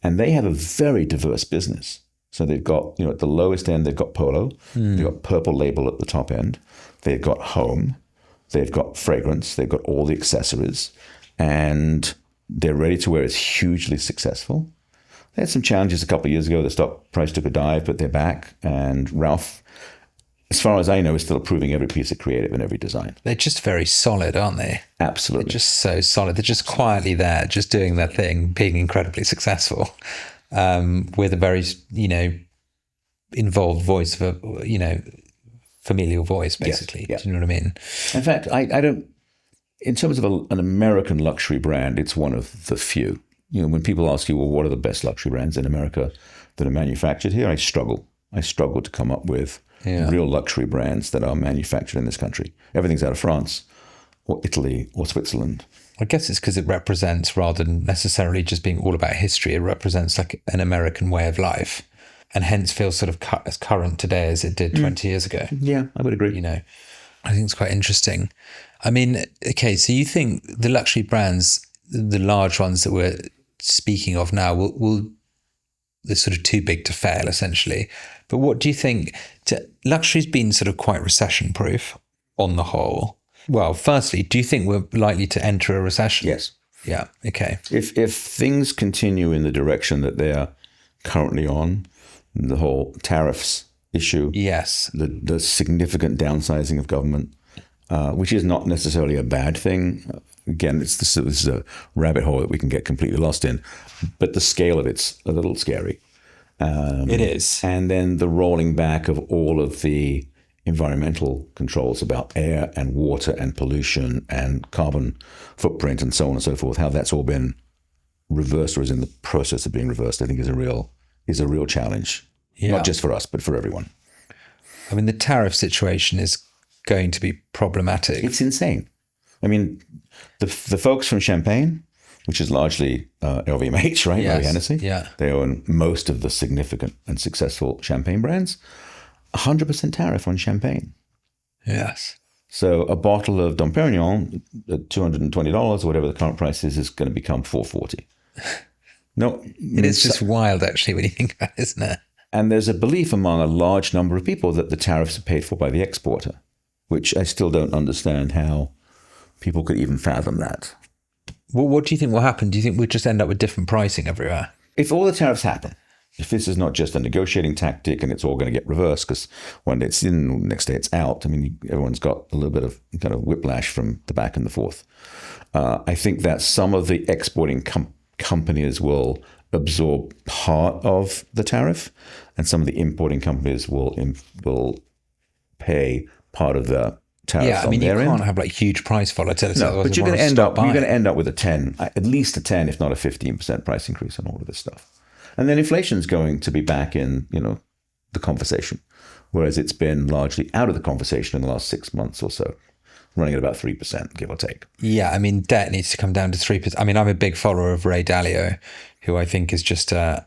And they have a very diverse business. So they've got, at the lowest end, they've got Polo. They've got Purple Label at the top end. They've got home. They've got fragrance. They've got all the accessories. And their ready-to-wear is hugely successful. They had some challenges a couple of years ago. The stock price took a dive, but they're back. And Ralph, as far as I know, is still approving every piece of creative and every design. They're just very solid, aren't they? Absolutely. They're just so solid. They're just quietly there, just doing their thing, being incredibly successful, with a very, involved voice, of a, familial voice, basically. Yes, yeah. Do you know what I mean? In fact, I don't, in terms of an American luxury brand, it's one of the few. When people ask you, well, what are the best luxury brands in America that are manufactured here? I struggle to come up with real luxury brands that are manufactured in this country. Everything's out of France or Italy or Switzerland. I guess it's because it represents, rather than necessarily just being all about history, it represents like an American way of life, and hence feels sort of as current today as it did 20 years ago. Yeah, I would agree. I think it's quite interesting. I mean, okay, so you think the luxury brands, the large ones that we're speaking of now, will they're sort of too big to fail, essentially. But what do you think? Luxury's been sort of quite recession-proof on the whole. Well, firstly, do you think we're likely to enter a recession? Yes. Yeah. Okay. If things continue in the direction that they're currently on, the whole tariffs issue, yes, the significant downsizing of government, which is not necessarily a bad thing. Again, this is a rabbit hole that we can get completely lost in, but the scale of it's a little scary. It is. And then the rolling back of all of the environmental controls about air and water and pollution and carbon footprint and so on and so forth, how that's all been reversed or is in the process of being reversed, I think is a real challenge, not just for us, but for everyone. I mean, the tariff situation is going to be problematic. It's insane. I mean, the folks from Champagne, which is largely LVMH, right? Yes. Hennessy. Yeah. They own most of the significant and successful champagne brands. 100% tariff on champagne. Yes. So a bottle of Dom Perignon at $220 or whatever the current price is going to become $440. No, It is just wild, actually, when you think about it, isn't it? and there's a belief among a large number of people that the tariffs are paid for by the exporter, which I still don't understand how people could even fathom that. Well, what do you think will happen? Do you think we'll just end up with different pricing everywhere? If all the tariffs happen, if this is not just a negotiating tactic and it's all going to get reversed because one day it's in, the next day it's out. I mean, everyone's got a little bit of kind of whiplash from the back and the forth. I think that some of the exporting companies will absorb part of the tariff, and some of the importing companies will pay part of the tariff. Yeah, I mean, you can't have like huge price volatility. No, but you're going to end up with at least a 10, if not a 15% price increase on all of this stuff. And then inflation's going to be back in, the conversation, whereas it's been largely out of the conversation in the last 6 months or so, running at about 3%, give or take. Yeah, I mean, debt needs to come down to 3%. I mean, I'm a big follower of Ray Dalio, who I think is just there's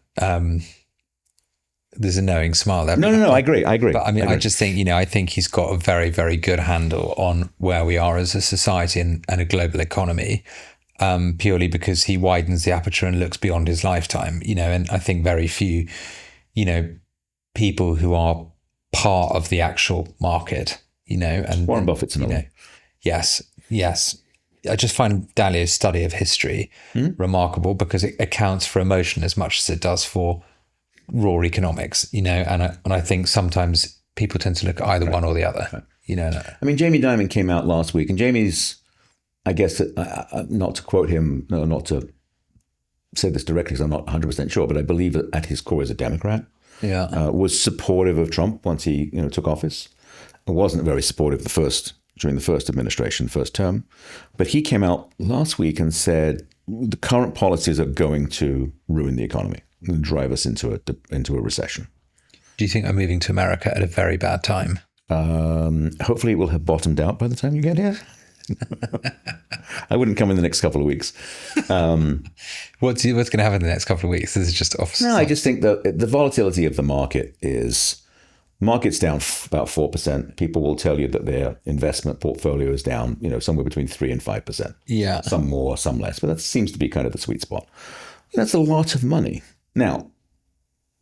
a knowing smile there. No, I agree. But I mean, I just think, I think he's got a very, very good handle on where we are as a society and a global economy, purely because he widens the aperture and looks beyond his lifetime, and I think very few, people who are part of the actual market, and Warren Buffett's another one. Yes. I just find Dalio's study of history remarkable because it accounts for emotion as much as it does for raw economics, and I think sometimes people tend to look at either one or the other, I mean, Jamie Dimon came out last week, and Jamie's, I guess, not to quote him, not to say this directly because I'm not 100% sure, but I believe that at his core is a Democrat. Yeah, was supportive of Trump once he took office. It wasn't very supportive during the first administration, first term, but he came out last week and said the current policies are going to ruin the economy and drive us into a recession. Do you think I'm moving to America at a very bad time? Hopefully it will have bottomed out by the time you get here. I wouldn't come in the next couple of weeks. What's going to happen in the next couple of weeks? This is just off. No, I just think that the volatility of the market's down about 4%. People will tell you that their investment portfolio is down, somewhere between 3 and 5%. Yeah. Some more, some less, but that seems to be kind of the sweet spot. That's a lot of money. Now,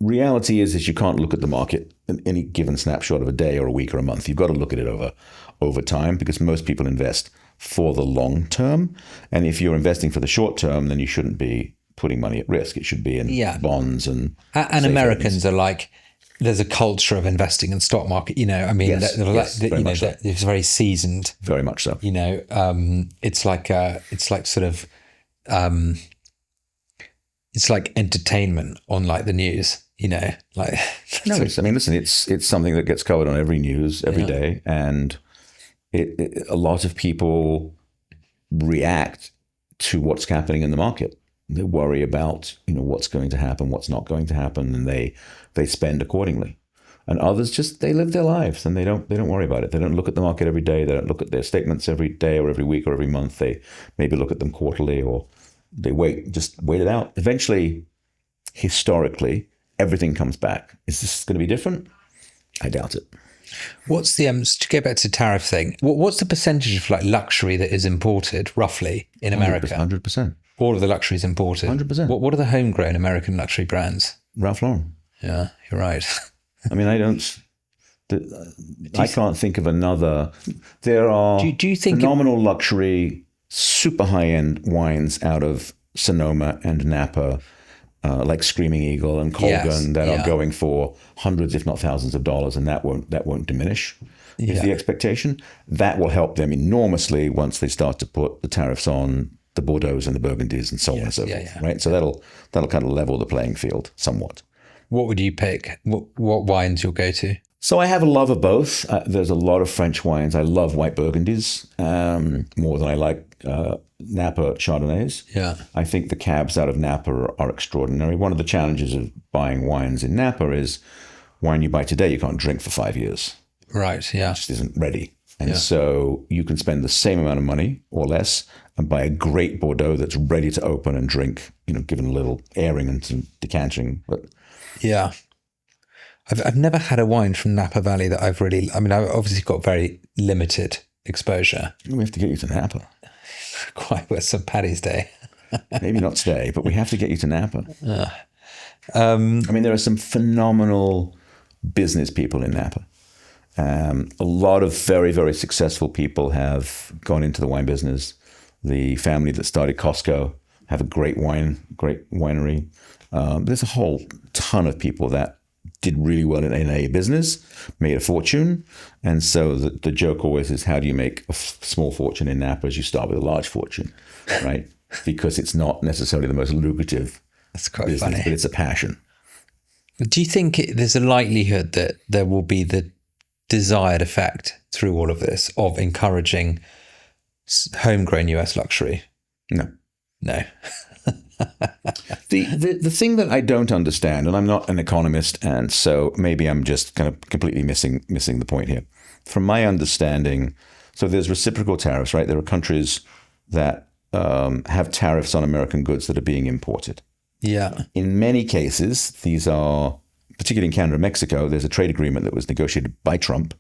reality is you can't look at the market in any given snapshot of a day or a week or a month. You've got to look at it over time because most people invest for the long term. And if you're investing for the short term, then you shouldn't be putting money at risk. It should be in bonds and Americans are like, there's a culture of investing in stock market. I mean, yes, it's very seasoned. Very much so. It's like entertainment on like the news. Like no, I mean, listen, it's something that gets covered on every news every day, and a lot of people react to what's happening in the market. They worry about what's going to happen, what's not going to happen, and they spend accordingly. And others just they live their lives and they don't worry about it. They don't look at the market every day. They don't look at their statements every day or every week or every month. They maybe look at them quarterly or they wait it out. Eventually, historically, everything comes back. Is this going to be different? I doubt it. What's the to get back to the tariff thing? What's the percentage of like luxury that is imported roughly in America? 100%. All of the luxury is imported. 100%. What are the homegrown American luxury brands? Ralph Lauren. Yeah, you're right. I mean, I can't think of another. There are do you think phenomenal luxury, super high-end wines out of Sonoma and Napa, like Screaming Eagle and Colgan that are going for hundreds, if not thousands of dollars, and that won't diminish. Is the expectation. That will help them enormously once they start to put the tariffs on the Bordeaux's and the Burgundies and so on and so forth, right? So that'll kind of level the playing field somewhat. What would you pick? What wines you'll go to? So I have a love of both. There's a lot of French wines. I love white Burgundies more than I like Napa Chardonnays. Yeah. I think the cabs out of Napa are extraordinary. One of the challenges of buying wines in Napa is wine you buy today you can't drink for 5 years. Right, yeah. It just isn't ready. And so you can spend the same amount of money or less and buy a great Bordeaux that's ready to open and drink, given a little airing and some decanting. But yeah. I've never had a wine from Napa Valley that I've obviously got very limited exposure. we have to get you to Napa. Quite with St. Paddy's Day. Maybe not today, but we have to get you to Napa. I mean, there are some phenomenal business people in Napa. A lot of very, very successful people have gone into the wine business. The family that started Costco have a great winery. There's a whole ton of people that did really well in a business, made a fortune. And so the joke always is, how do you make a small fortune in Napa? As you start with a large fortune, right? Because it's not necessarily the most lucrative That's quite business, funny. but it's a passion. Do you think there's a likelihood that there will be the desired effect through all of this of encouraging homegrown US luxury? No. No. The thing that I don't understand, and I'm not an economist, and so maybe I'm just kind of completely missing the point here. From my understanding, so there's reciprocal tariffs, right? There are countries that have tariffs on American goods that are being imported. Yeah. In many cases, these are, particularly in Canada and Mexico, there's a trade agreement that was negotiated by Trump.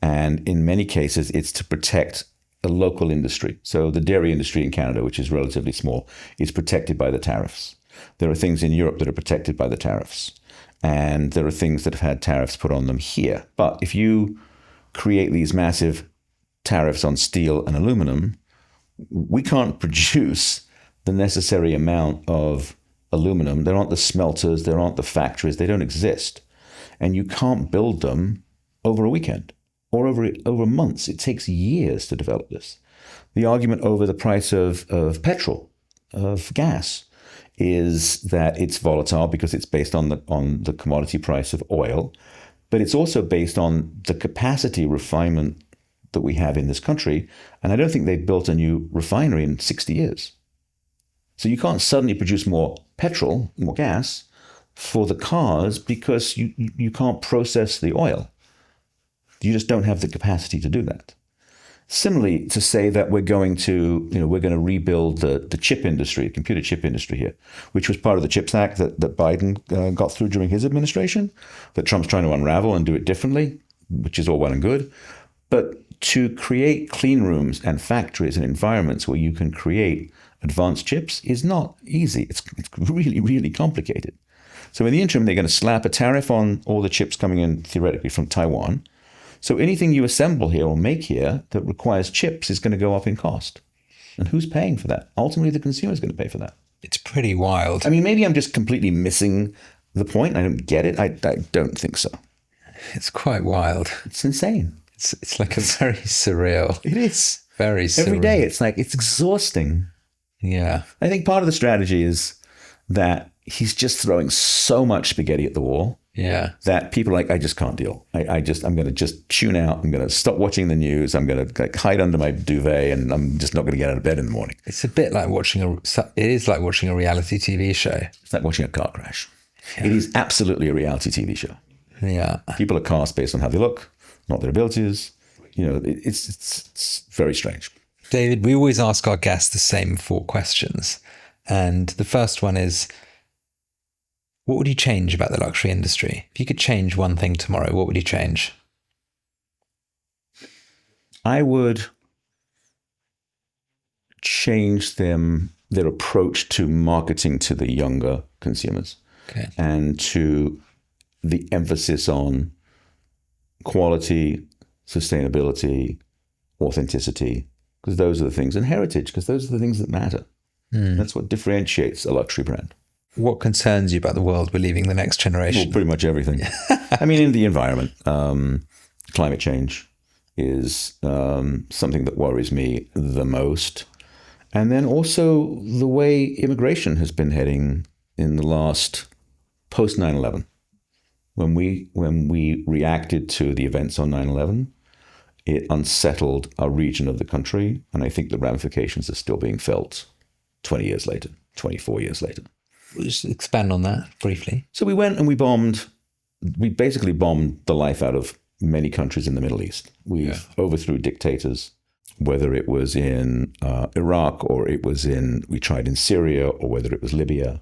And in many cases, it's to protect a local industry. So the dairy industry in Canada, which is relatively small, is protected by the tariffs. There are things in Europe that are protected by the tariffs. And there are things that have had tariffs put on them here. But if you create these massive tariffs on steel and aluminum, we can't produce the necessary amount of aluminum. There aren't the smelters, there aren't the factories, they don't exist. And you can't build them over a weekend or over months. It takes years to develop this. The argument over the price of petrol, of gas, is that it's volatile because it's based on the commodity price of oil, but it's also based on the capacity refinement that we have in this country. And I don't think they've built a new refinery in 60 years. So you can't suddenly produce more petrol, more gas for the cars because you can't process the oil. You just don't have the capacity to do that. Similarly, to say that we're going to rebuild the chip industry, computer chip industry here, which was part of the CHIPS Act that Biden got through during his administration, that Trump's trying to unravel and do it differently, which is all well and good. But to create clean rooms and factories and environments where you can create advanced chips is not easy. It's really, really complicated. So in the interim, they're going to slap a tariff on all the chips coming in theoretically from Taiwan. So anything you assemble here or make here that requires chips is going to go up in cost. And who's paying for that? Ultimately, the consumer is going to pay for that. It's pretty wild. I mean, maybe I'm just completely missing the point. I don't get it. I don't think so. It's quite wild. It's insane. It's like a very surreal. It is. Very surreal. Every day, it's exhausting. Yeah. I think part of the strategy is that he's just throwing so much spaghetti at the wall. Yeah. That people are like, I just can't deal. I'm going to just tune out. I'm going to stop watching the news. I'm going to hide under my duvet, and I'm just not going to get out of bed in the morning. It's a bit like it is like watching a reality TV show. It's like watching a car crash. Yeah. It is absolutely a reality TV show. Yeah. People are cast based on how they look, not their abilities. It's very strange. David, we always ask our guests the same 4 questions. And the first one is, what would you change about the luxury industry? If you could change one thing tomorrow, what would you change? I would change their approach to marketing to the younger consumers. Okay. And to the emphasis on quality, sustainability, authenticity, because those are the things, and heritage, because those are the things that matter. That's what differentiates a luxury brand. What concerns you about the world we're leaving the next generation? Well, pretty much everything. I mean, in the environment, climate change is something that worries me the most. And then also the way immigration has been heading in the last post 9/11. When we reacted to the events on 9/11, it unsettled a region of the country. And I think the ramifications are still being felt 20 years later, 24 years later. We'll just expand on that briefly. So we went and we basically bombed the life out of many countries in the Middle East. We overthrew dictators, whether it was in Iraq or we tried in Syria, or whether it was Libya.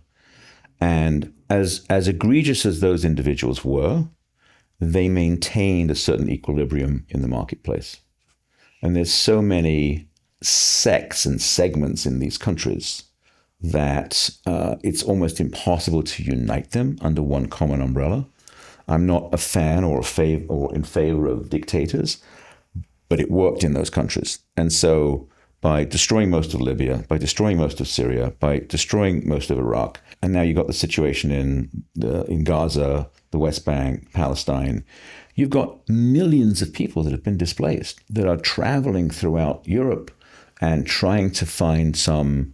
And as egregious as those individuals were, they maintained a certain equilibrium in the marketplace. And there's so many sects and segments in these countries that it's almost impossible to unite them under one common umbrella. I'm not a fan or in favor of dictators, but it worked in those countries. And so by destroying most of Libya, by destroying most of Syria, by destroying most of Iraq, and now you've got the situation in Gaza, the West Bank, Palestine, you've got millions of people that have been displaced, that are traveling throughout Europe and trying to find some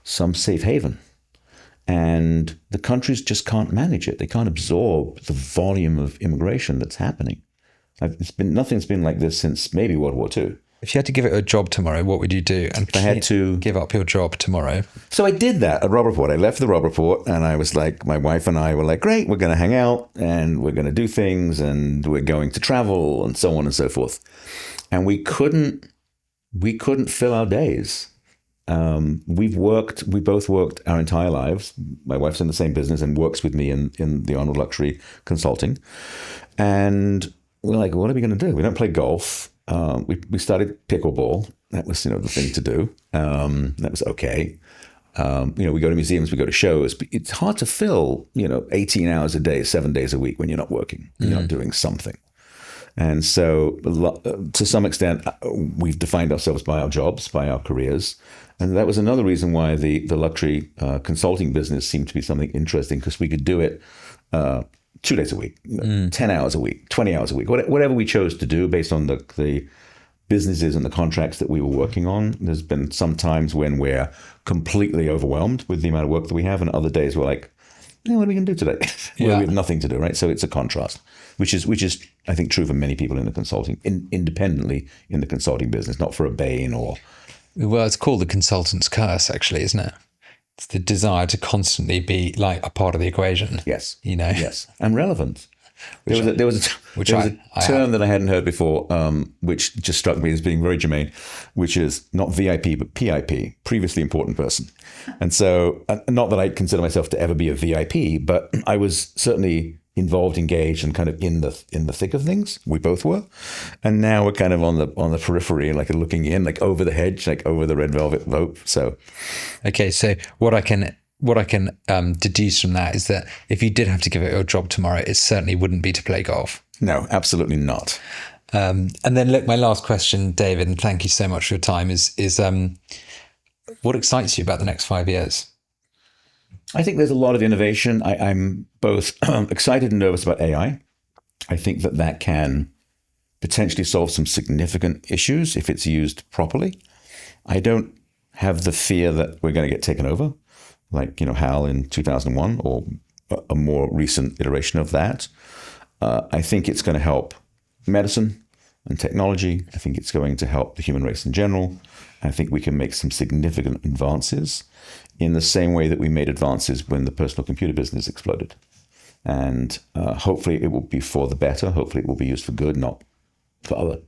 safe haven. And the countries just can't manage it. They can't absorb the volume of immigration that's happening. Nothing's been like this since maybe World War II. If you had to give it a job tomorrow, what would you do? And if I had to give up your job tomorrow. So I did that at Robb Report. I left the Robb Report and I was like, my wife and I were like, great, we're going to hang out and we're going to do things and we're going to travel and so on and so forth. And we couldn't fill our days. We both worked our entire lives. My wife's in the same business and works with me in the Arnold Luxury Consulting. And we're like, what are we going to do? We don't play golf. We started pickleball. That was, the thing to do. That was okay. We go to museums, we go to shows. But it's hard to fill, 18 hours a day, 7 days a week when you're not working, you're not doing something. And so to some extent, we've defined ourselves by our jobs, by our careers. And that was another reason why the luxury consulting business seemed to be something interesting, because we could do it 2 days a week, 10 hours a week, 20 hours a week, whatever we chose to do based on the businesses and the contracts that we were working on. There's been some times when we're completely overwhelmed with the amount of work that we have, and other days we're like, what are we going to do today? We have nothing to do, right? So it's a contrast, which is I think true for many people in the consulting, independently in the consulting business, not for a Bain or... Well, it's called the consultant's curse, actually, isn't it? It's the desire to constantly be like a part of the equation. Yes. Yes. And relevant. There was a term that I hadn't heard before, which just struck me as being very germane, which is not VIP, but PIP, previously important person. And so, not that I consider myself to ever be a VIP, but I was certainly involved, engaged, and kind of in the thick of things. We both were. And now we're kind of on the periphery, like looking in, like over the hedge, like over the red velvet rope. So, okay. So what I can deduce from that is that if you did have to give it your job tomorrow, it certainly wouldn't be to play golf. No, absolutely not. And then look, my last question, David, and thank you so much for your time, is what excites you about the next 5 years? I think there's a lot of innovation. I'm both excited and nervous about AI. I think that can potentially solve some significant issues if it's used properly. I don't have the fear that we're going to get taken over, like, HAL in 2001 or a more recent iteration of that. I think it's going to help medicine and technology. I think it's going to help the human race in general. I think we can make some significant advances in the same way that we made advances when the personal computer business exploded. And hopefully it will be for the better. Hopefully it will be used for good, not for other.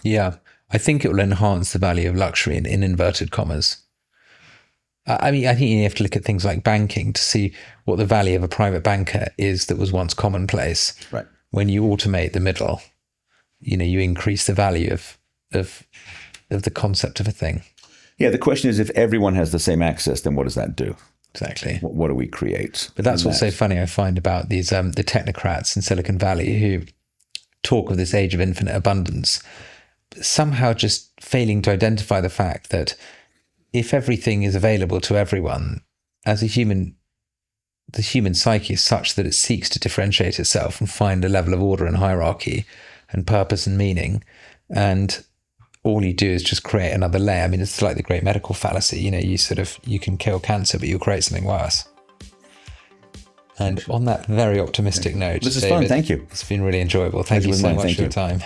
Yeah, I think it will enhance the value of luxury in inverted commas. I think you have to look at things like banking to see what the value of a private banker is that was once commonplace. Right. When you automate the middle, you increase the value of the concept of a thing. Yeah, the question is, if everyone has the same access, then what does that do? Exactly. What do we create? But that's what's so funny, I find, about these the technocrats in Silicon Valley who talk of this age of infinite abundance, somehow just failing to identify the fact that if everything is available to everyone, as a human, the human psyche is such that it seeks to differentiate itself and find a level of order and hierarchy and purpose and meaning. And all you do is just create another layer. I mean, it's like the great medical fallacy. You can kill cancer, but you'll create something worse. And on that very optimistic note, this is David, fun. Thank you. It's been really enjoyable. Thank you so much for your time.